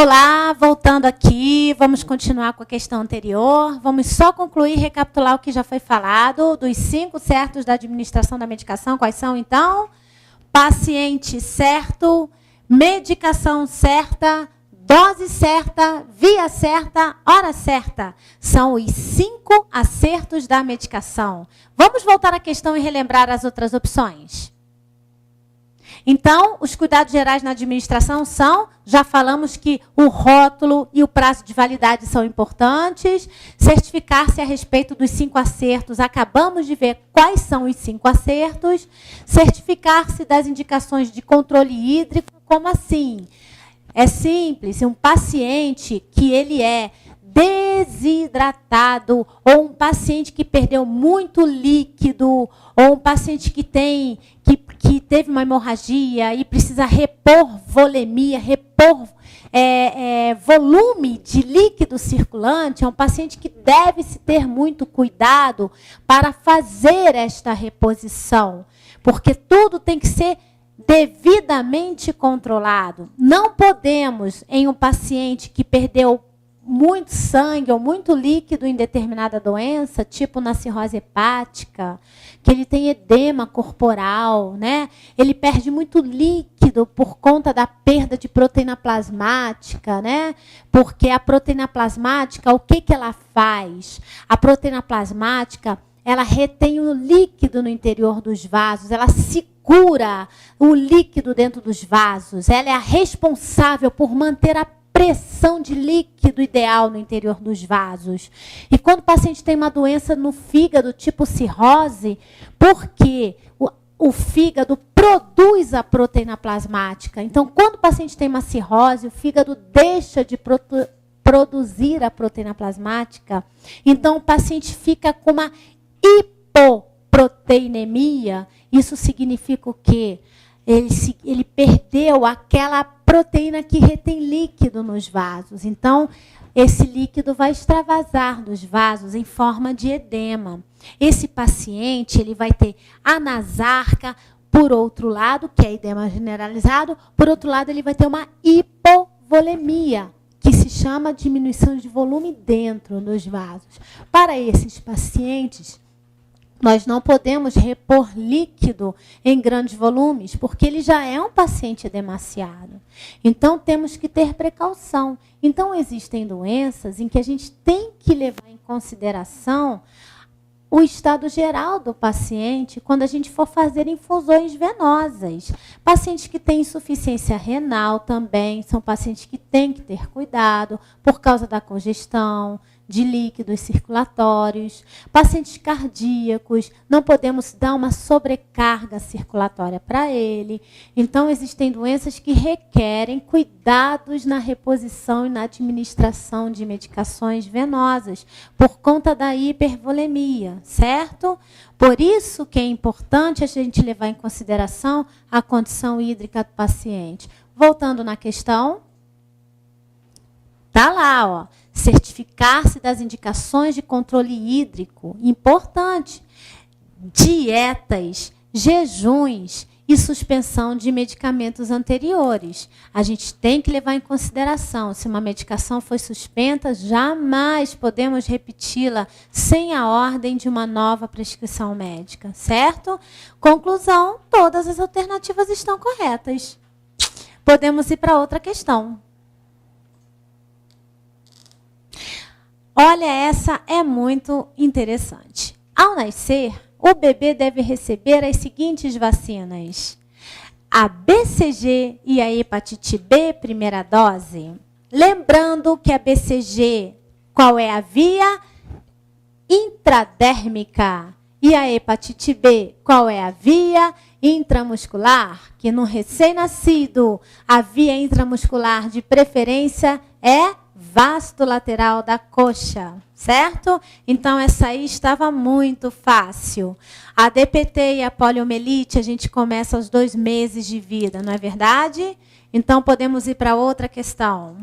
Olá, voltando aqui, vamos continuar com a questão anterior. Vamos só concluir e recapitular o que já foi falado dos 5 certos da administração da medicação. Quais são, então? Paciente certo, medicação certa, dose certa, via certa, hora certa. São os 5 acertos da medicação. Vamos voltar à questão e relembrar as outras opções. Então, os cuidados gerais na administração são, já falamos que o rótulo e o prazo de validade são importantes, certificar-se a respeito dos 5 acertos, acabamos de ver quais são os 5 acertos, certificar-se das indicações de controle hídrico, como assim? É simples, um paciente que ele é desidratado, ou um paciente que perdeu muito líquido, ou um paciente que teve uma hemorragia e precisa repor volemia, repor volume de líquido circulante, é um paciente que deve-se ter muito cuidado para fazer esta reposição, porque tudo tem que ser devidamente controlado. Não podemos, em um paciente que perdeu muito sangue ou muito líquido em determinada doença, tipo na cirrose hepática, que ele tem edema corporal, né? Ele perde muito líquido por conta da perda de proteína plasmática, né? Porque a proteína plasmática, o que ela faz? A proteína plasmática, ela retém o líquido no interior dos vasos, ela segura o líquido dentro dos vasos, ela é a responsável por manter a pressão de líquido ideal no interior dos vasos. E quando o paciente tem uma doença no fígado, tipo cirrose, porque o fígado produz a proteína plasmática. Então, quando o paciente tem uma cirrose, o fígado deixa de produzir a proteína plasmática. Então, o paciente fica com uma hipoproteinemia. Isso significa o quê? Ele perdeu aquela proteína que retém líquido nos vasos. Então, esse líquido vai extravasar dos vasos em forma de edema. Esse paciente ele vai ter anasarca, por outro lado, que é edema generalizado, por outro lado, ele vai ter uma hipovolemia, que se chama diminuição de volume dentro dos vasos. Para esses pacientes, nós não podemos repor líquido em grandes volumes, porque ele já é um paciente edemaciado. Então, temos que ter precaução. Então, existem doenças em que a gente tem que levar em consideração o estado geral do paciente quando a gente for fazer infusões venosas. Pacientes que têm insuficiência renal também são pacientes que têm que ter cuidado por causa da congestão de líquidos circulatórios. Pacientes cardíacos, não podemos dar uma sobrecarga circulatória para ele. Então, existem doenças que requerem cuidados na reposição e na administração de medicações venosas, por conta da hipervolemia, certo? Por isso que é importante a gente levar em consideração a condição hídrica do paciente. Voltando na questão, tá lá, ó. Certificar-se das indicações de controle hídrico, importante. Dietas, jejuns e suspensão de medicamentos anteriores. A gente tem que levar em consideração, se uma medicação foi suspensa, jamais podemos repeti-la sem a ordem de uma nova prescrição médica, certo? Conclusão, todas as alternativas estão corretas. Podemos ir para outra questão. Olha, essa é muito interessante. Ao nascer, o bebê deve receber as seguintes vacinas: a BCG e a hepatite B, primeira dose. Lembrando que a BCG, qual é a via? Intradérmica. E a hepatite B, qual é a via? Intramuscular. Que no recém-nascido, a via intramuscular de preferência é vasto lateral da coxa, certo? Então, essa aí estava muito fácil. A DPT e a poliomielite, a gente começa aos 2 meses de vida, não é verdade? Então, podemos ir para outra questão.